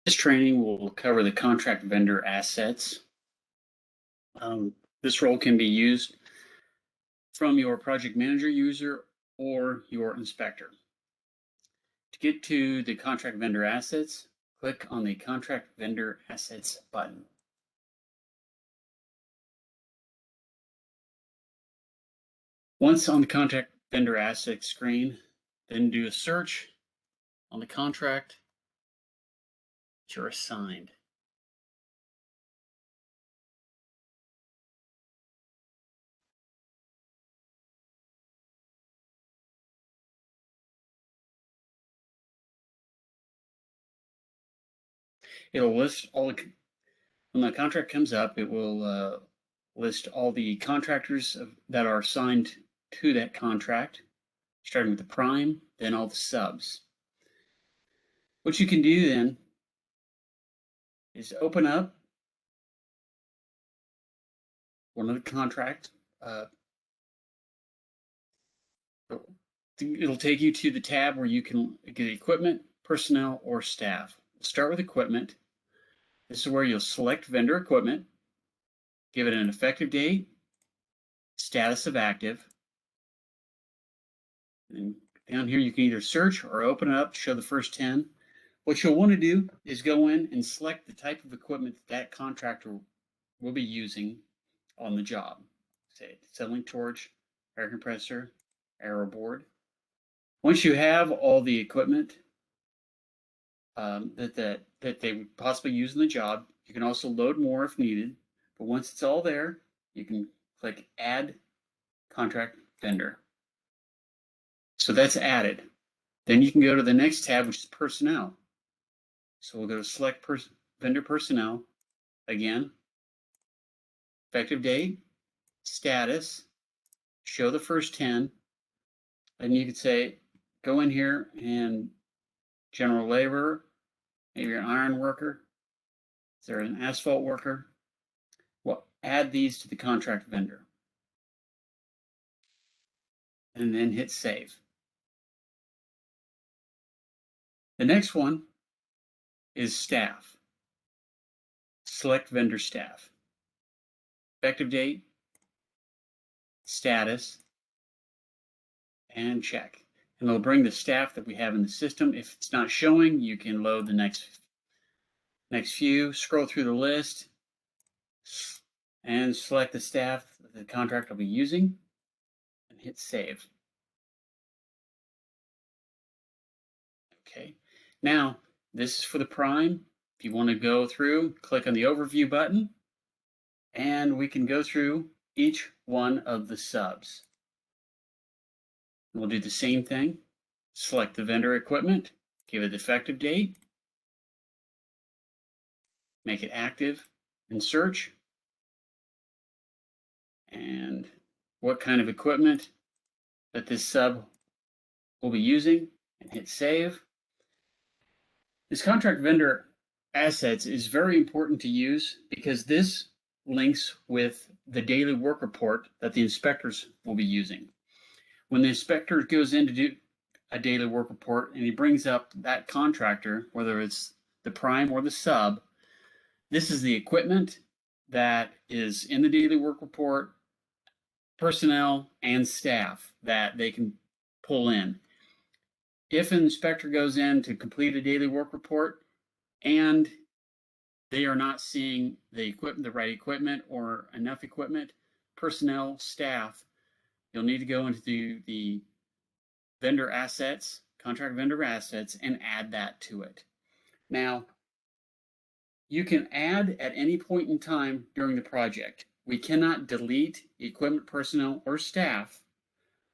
This training will cover the contract vendor assets. This role can be used from your project manager user or your inspector. To get to the contract vendor assets, click on the contract vendor assets button. Once on the contract vendor assets screen, then do a search on the contract that you're assigned. It'll list all the, when the contract comes up, it will list all the contractors that are assigned to that contract, starting with the prime, then all the subs. What you can do then is open up one of the contract. It'll take you to the tab where you can get equipment, personnel, or staff. Start with equipment. This is where you'll select vendor equipment, give it an effective date, status of active. And down here you can either search or open it up to show the first 10. What you'll want to do is go in and select the type of equipment that contractor will be using on the job. Say settling torch, air compressor, aero board. Once you have all the equipment that they would possibly use in the job, you can also load more if needed. But once it's all there, you can click Add Contract Vendor. So that's added. Then you can go to the next tab, which is Personnel. So we'll go to Select Vendor Personnel. Again, effective date, status, show the first 10. And you could say, go in here and general labor, maybe you're an iron worker. Is there an asphalt worker? Well, add these to the contract vendor. And then hit save. The next one is staff. Select vendor staff. Effective date, status, and check. And it'll bring the staff that we have in the system. If it's not showing, you can load the next few, scroll through the list, and select the staff that the contract will be using, and hit save. Okay, now this is for the prime. If you want to go through, click on the overview button, and we can go through each one of the subs. We'll do the same thing. Select the vendor equipment, give it the effective date, make it active in search, and what kind of equipment that this sub will be using, and hit save. This contract vendor assets is very important to use because this links with the daily work report that the inspectors will be using. When the inspector goes in to do a daily work report and he brings up that contractor, whether it's the prime or the sub, this is the equipment that is in the daily work report, personnel and staff that they can pull in. If an inspector goes in to complete a daily work report and they are not seeing the right equipment or enough equipment, personnel, staff, you'll need to go into the vendor assets, contract vendor assets, and add that to it. Now, you can add at any point in time during the project. We cannot delete equipment, personnel, or staff,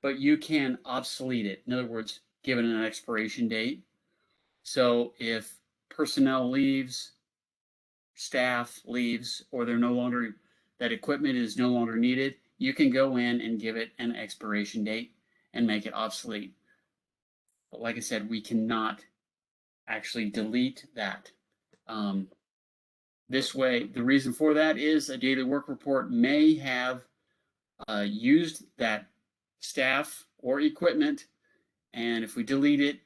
but you can obsolete it. In other words, give it an expiration date. So if personnel leaves, staff leaves, or they're no longer, that equipment is no longer needed, you can go in and give it an expiration date and make it obsolete. But like I said, we cannot actually delete that. This way, the reason for that is a daily work report may have used that staff or equipment, and if we delete it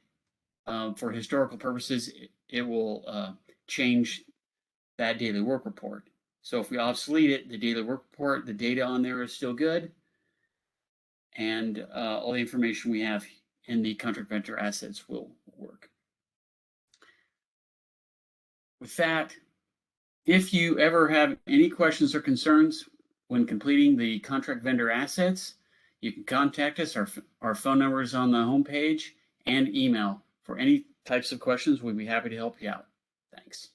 for historical purposes, it will change that daily work report. So if we obsolete it, the daily work report, the data on there is still good, and all the information we have in the contract vendor assets will work. With that, if you ever have any questions or concerns when completing the contract vendor assets, you can contact us. Our phone number is on the homepage, and email for any types of questions. We'd be happy to help you out. Thanks.